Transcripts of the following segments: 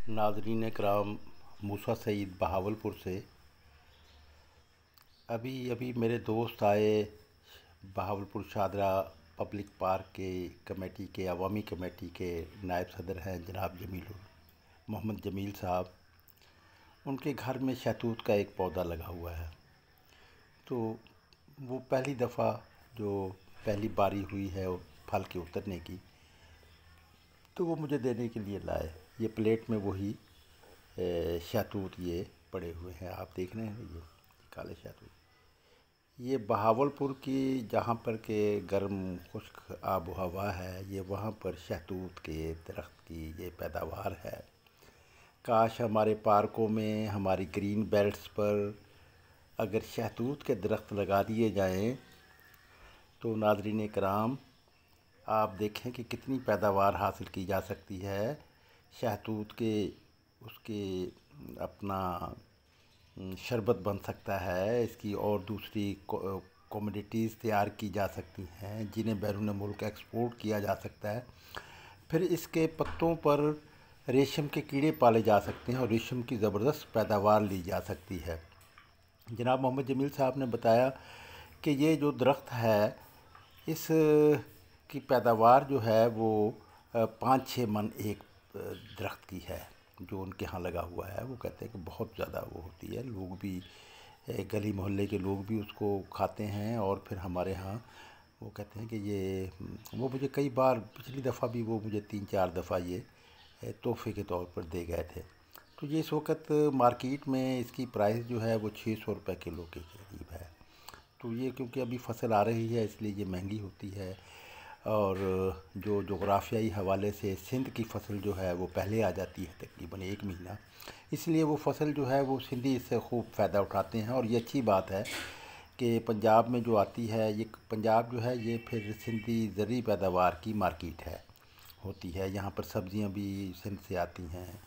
नाज़रीन कराम, मूसा सईद बहावलपुर से। अभी मेरे दोस्त आए बहावलपुर शादरा पब्लिक पार्क के कमेटी के अवामी कमेटी के नायब सदर हैं जनाब मोहम्मद जमील साहब। उनके घर में शहतूत का एक पौधा लगा हुआ है, तो वो पहली दफ़ा जो पहली बारी हुई है फल के उतरने की, तो वो मुझे देने के लिए लाए। ये प्लेट में वही शहतूत ये पड़े हुए हैं, आप देख रहे हैं ये काले शहतूत। ये बहावलपुर की जहाँ पर के गर्म खुश्क आब हवा है, ये वहाँ पर शहतूत के दरख्त की ये पैदावार है। काश हमारे पार्कों में, हमारी ग्रीन बेल्ट्स पर अगर शहतूत के दरख्त लगा दिए जाएं, तो नाज़रीन कराम आप देखें कि कितनी पैदावार हासिल की जा सकती है। शहतूत के उसके अपना शरबत बन सकता है, इसकी और दूसरी कमोडिटीज़ तैयार की जा सकती हैं जिन्हें बैरून मुल्क एक्सपोर्ट किया जा सकता है। फिर इसके पत्तों पर रेशम के कीड़े पाले जा सकते हैं और रेशम की ज़बरदस्त पैदावार ली जा सकती है। जनाब मोहम्मद जमील साहब ने बताया कि ये जो दरख्त है, इस की पैदावार जो है वो 5-6 मन एक दरख्त की है जो उनके यहाँ लगा हुआ है। वो कहते हैं कि बहुत ज़्यादा वो होती है, लोग भी गली मोहल्ले के लोग भी उसको खाते हैं। और फिर हमारे यहाँ वो कहते हैं कि ये वो मुझे कई बार, पिछली दफ़ा भी वो मुझे 3-4 दफ़ा ये तोहफ़े के तौर पर दे गए थे। तो ये इस वक्त मार्केट में इसकी प्राइस जो है वो 600 रुपये किलो के करीब है। तो ये क्योंकि अभी फ़सल आ रही है इसलिए ये महंगी होती है। और जो जोग्राफियाई हवाले से सिंध की फ़सल जो है वो पहले आ जाती है तकरीबन 1 महीना, इसलिए वो फ़सल जो है वो सिंधी इससे खूब फ़ायदा उठाते हैं। और ये अच्छी बात है कि पंजाब में जो आती है, ये पंजाब जो है ये फिर सिंधी ज़रूरी पैदावार की मार्केट है होती है। यहाँ पर सब्ज़ियाँ भी सिंध से आती हैं,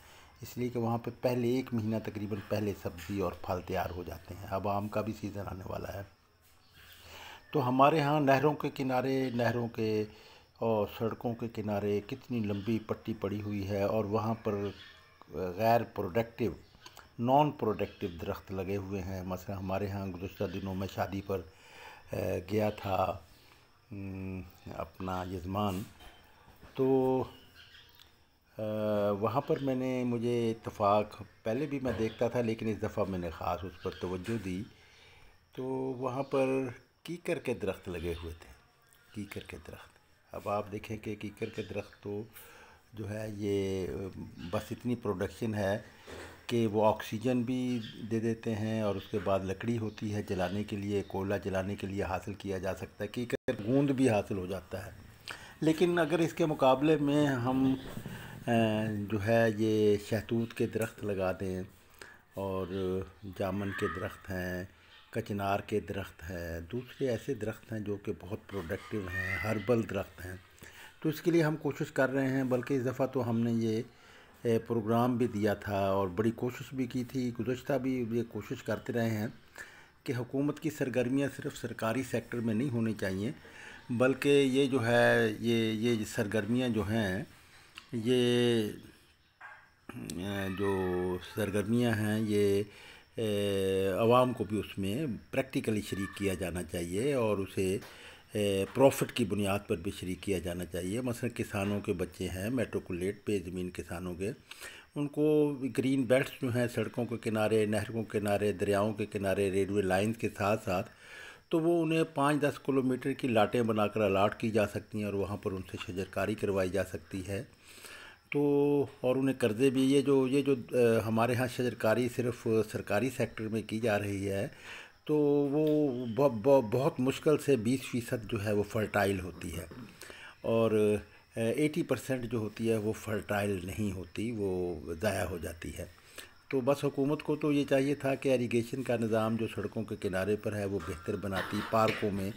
इसलिए कि वहाँ पे पहले 1 महीना तकरीबन पहले सब्ज़ी और फल तैयार हो जाते हैं। अब आम का भी सीज़न आने वाला है। तो हमारे यहाँ नहरों के किनारे, नहरों के और सड़कों के किनारे कितनी लंबी पट्टी पड़ी हुई है, और वहाँ पर गैर प्रोडक्टिव, नॉन प्रोडक्टिव दरख्त लगे हुए हैं। मसलन हमारे यहाँ गुज़श्ता दिनों में शादी पर गया था अपना यज़मान, तो वहाँ पर मुझे इत्तफ़ाक, पहले भी मैं देखता था लेकिन इस दफ़ा मैंने ख़ास उस पर तवज्जो दी, तो वहाँ पर कीकर के दरख्त लगे हुए थे। कीकर के दरख्त, अब आप देखें कि कीकर के दरख्त तो जो है ये बस इतनी प्रोडक्शन है कि वो ऑक्सीजन भी दे देते हैं, और उसके बाद लकड़ी होती है जलाने के लिए, कोयला जलाने के लिए हासिल किया जा सकता है। कीकर गूंद भी हासिल हो जाता है। लेकिन अगर इसके मुकाबले में हम जो है ये शहतूत के दरख्त लगा दें, और जामुन के दरख्त हैं, कचनार के दरख्त हैं, दूसरे ऐसे दरख्त हैं जो कि बहुत प्रोडक्टिव हैं, हर्बल दरख्त हैं, तो इसके लिए हम कोशिश कर रहे हैं। बल्कि इस दफ़ा तो हमने ये प्रोग्राम भी दिया था और बड़ी कोशिश भी की थी, गुज़श्ता भी ये कोशिश करते रहे हैं कि हुकूमत की सरगर्मियाँ सिर्फ़ सरकारी सेक्टर में नहीं होनी चाहिए, बल्कि ये जो है ये सरगर्मियाँ जो हैं, ये जो सरगर्मियाँ हैं, ये आवाम को भी उसमें प्रैक्टिकली शरीक किया जाना चाहिए और उसे प्रॉफिट की बुनियाद पर भी शरीक किया जाना चाहिए। मसलन किसानों के बच्चे हैं, मेट्रिकुलेट पे ज़मीन किसानों के, उनको ग्रीन बेल्ट्स जो हैं सड़कों के किनारे, नहरों के किनारे, दरियाओं के किनारे, रेलवे लाइंस के साथ साथ, तो वो उन्हें 5-10 किलोमीटर की लाटें बनाकर अलाट की जा सकती हैं और वहाँ पर उनसे शजरकारी करवाई जा सकती है। तो और उन्हें कर्ज़े भी, ये जो हमारे यहाँ शजरकारी सिर्फ़ सरकारी सेक्टर में की जा रही है, तो वो बहुत मुश्किल से 20% जो है वो फर्टाइल होती है, और 80% जो होती है वो फर्टाइल नहीं होती, वो ज़ाया हो जाती है। तो बस हुकूमत को तो ये चाहिए था कि इरिगेशन का निज़ाम जो सड़कों के किनारे पर है वो बेहतर बनाती। पार्कों में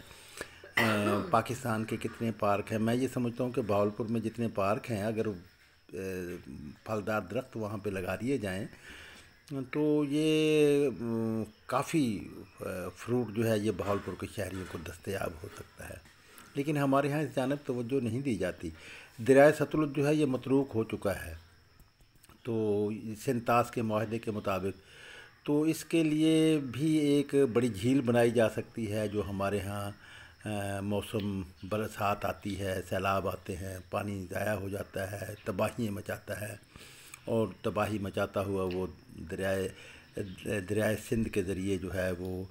पाकिस्तान के कितने पार्क हैं, मैं ये समझता हूँ कि बहावलपुर में जितने पार्क हैं, अगर फलदार दरख्त वहाँ पे लगा दिए जाएं तो ये काफ़ी फ्रूट जो है ये बहावलपुर के शहरियों को दस्तयाब हो सकता है। लेकिन हमारे यहाँ इस जानब तवज्जो नहीं दी जाती। दरियाए सतलुज जो है ये मतरूक हो चुका है, تو سنتاس کے معاہدے کے مطابق، تو اس کے لیے بھی ایک بڑی جھیل بنائی جا سکتی ہے جو ہمارے ہاں موسم برسات آتی ہے، سیلاب آتے ہیں، پانی ضائع ہو جاتا ہے، تباہیاں مچاتا ہے، اور تباہی مچاتا ہوا وہ دریائے سندھ کے ذریعے جو ہے وہ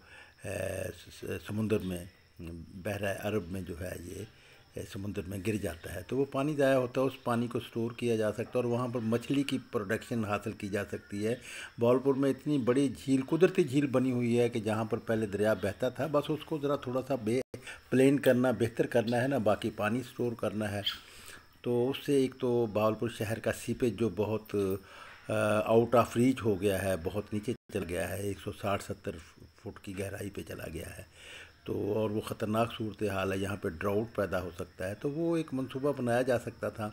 سمندر میں، بحرۂ عرب میں جو ہے یہ سمندر میں گر جاتا ہے، تو وہ پانی ضائع ہوتا ہے، اس پانی کو سٹور کیا جا سکتا ہے اور وہاں پر مچھلی کی پروڈکشن حاصل کی جا سکتی ہے۔ بہاولپور میں اتنی بڑی جھیل، قدرتی جھیل بنی ہوئی ہے کہ جہاں پر پہلے دریا بہتا تھا، بس اس کو ذرا تھوڑا سا پلین کرنا، بہتر کرنا ہے نا، باقی پانی سٹور کرنا ہے۔ تو اس سے ایک تو بہاولپور شہر کا سیپیج جو بہت آؤٹ آف ریچ ہو گیا ہے، بہت نیچے چل گیا ہے، 160-70 فٹ کی گہرائی پہ چلا گیا ہے، تو اور وہ خطرناک صورتحال ہے، یہاں پہ ڈراؤٹ پیدا ہو سکتا ہے، تو وہ ایک منصوبہ بنایا جا سکتا تھا۔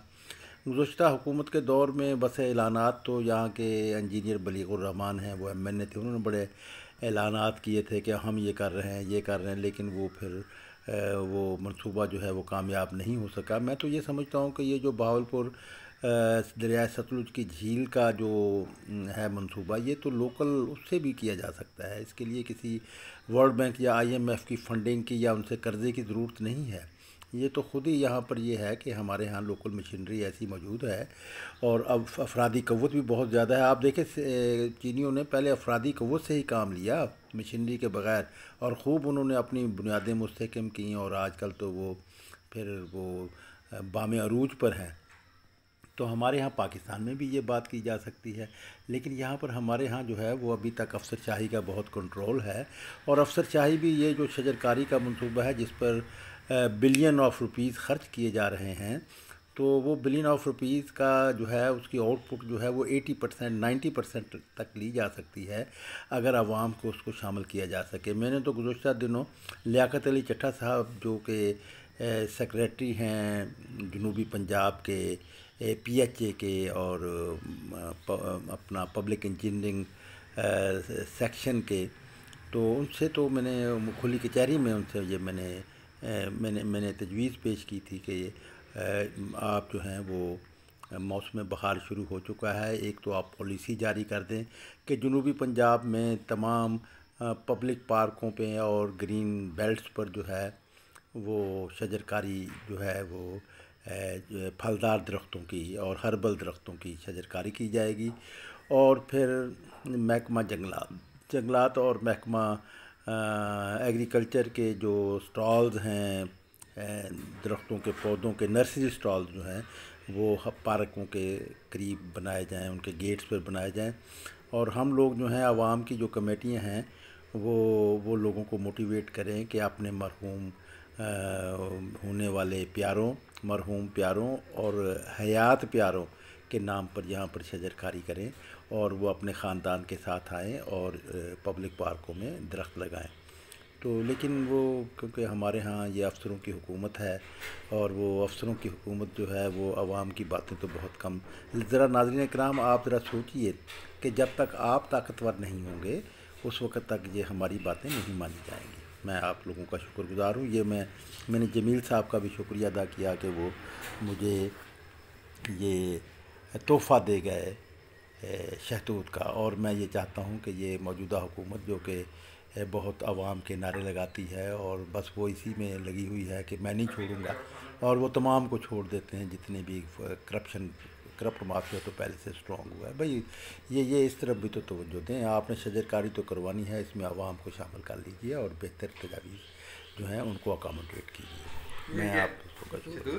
گزشتہ حکومت کے دور میں بس اعلانات، تو یہاں کے انجینئر بلیغ الرحمان ہیں، وہ ایم این اے تھے، انہوں نے بڑے اعلانات کیے تھے کہ ہم یہ کر رہے ہیں، یہ کر رہے ہیں، لیکن وہ پھر وہ منصوبہ جو ہے وہ کامیاب نہیں ہو سکا۔ میں تو یہ سمجھتا ہوں کہ یہ جو بہاولپور دریائے ستلج کی جھیل کا جو ہے منصوبہ، یہ تو لوکل اس سے بھی کیا جا سکتا ہے، اس کے لیے کسی ورلڈ بینک یا آئی ایم ایف کی فنڈنگ کی یا ان سے قرضے کی ضرورت نہیں ہے۔ یہ تو خود ہی یہاں پر یہ ہے کہ ہمارے ہاں لوکل مشینری ایسی موجود ہے، اور اب افرادی قوت بھی بہت زیادہ ہے۔ آپ دیکھیں چینیوں نے پہلے افرادی قوت سے ہی کام لیا، مشینری کے بغیر، اور خوب انہوں نے اپنی بنیادیں مستحکم کیں، اور آج کل تو وہ پھر وہ بام عروج پر ہیں۔ تو ہمارے ہاں پاکستان میں بھی یہ بات کی جا سکتی ہے، لیکن یہاں پر ہمارے ہاں جو ہے وہ ابھی تک افسر شاہی کا بہت کنٹرول ہے، اور افسر شاہی بھی یہ جو شجرکاری کا منصوبہ ہے جس پر بلین آف روپیز خرچ کیے جا رہے ہیں، تو وہ بلین آف روپیز کا جو ہے اس کی آؤٹ پٹ جو ہے وہ 80%، 90% تک لی جا سکتی ہے اگر عوام کو اس کو شامل کیا جا سکے۔ میں نے تو گزشتہ دنوں لیاقت علی چٹھا صاحب جو کہ سیکریٹری ہیں جنوبی پنجاب کے پی ایچ اے کے، اور اپنا پبلک انجینئرنگ سیکشن کے، تو ان سے تو میں نے کھلی کچہری میں ان سے یہ میں نے تجویز پیش کی تھی کہ آپ جو ہیں وہ موسم بہار شروع ہو چکا ہے، ایک تو آپ پالیسی جاری کر دیں کہ جنوبی پنجاب میں تمام پبلک پارکوں پہ اور گرین بیلٹس پر جو ہے وہ شجرکاری جو ہے وہ پھلدار درختوں کی اور ہربل درختوں کی شجرکاری کی جائے گی، اور پھر محکمہ جنگلات اور محکمہ ایگریکلچر کے جو سٹالز ہیں، درختوں کے پودوں کے نرسری سٹالز جو ہیں، وہ پارکوں کے قریب بنائے جائیں، ان کے گیٹس پر بنائے جائیں، اور ہم لوگ جو ہیں عوام کی جو کمیٹیاں ہیں وہ لوگوں کو موٹیویٹ کریں کہ اپنے مرحوم ہونے والے پیاروں، مرحوم پیاروں اور حیات پیاروں کے نام پر یہاں پر شجرکاری کریں، اور وہ اپنے خاندان کے ساتھ آئیں اور پبلک پارکوں میں درخت لگائیں۔ تو لیکن وہ کیونکہ ہمارے ہاں یہ افسروں کی حکومت ہے، اور وہ افسروں کی حکومت جو ہے وہ عوام کی باتیں تو بہت کم۔ ذرا ناظرین کرام آپ ذرا سوچئے کہ جب تک آپ طاقتور نہیں ہوں گے اس وقت تک یہ ہماری باتیں نہیں مانی جائیں گی۔ میں آپ لوگوں کا شکر گزار ہوں۔ یہ میں نے جمیل صاحب کا بھی شکریہ ادا کیا کہ وہ مجھے یہ تحفہ دے گئے شہتوت کا، اور میں یہ چاہتا ہوں کہ یہ موجودہ حکومت جو کہ بہت عوام کے نعرے لگاتی ہے اور بس وہ اسی میں لگی ہوئی ہے کہ میں نہیں چھوڑوں گا، اور وہ تمام کو چھوڑ دیتے ہیں جتنے بھی کرپٹ مافیا تو پہلے سے اسٹرانگ ہوا ہے۔ بھئی یہ اس طرف بھی تو توجہ دیں، آپ نے شجرکاری تو کروانی ہے، اس میں عوام کو شامل کر لیجیے اور بہتر تجاویز جو ہیں ان کو اکاموڈیٹ کیجیے۔ میں آپ کو کا شکریہ۔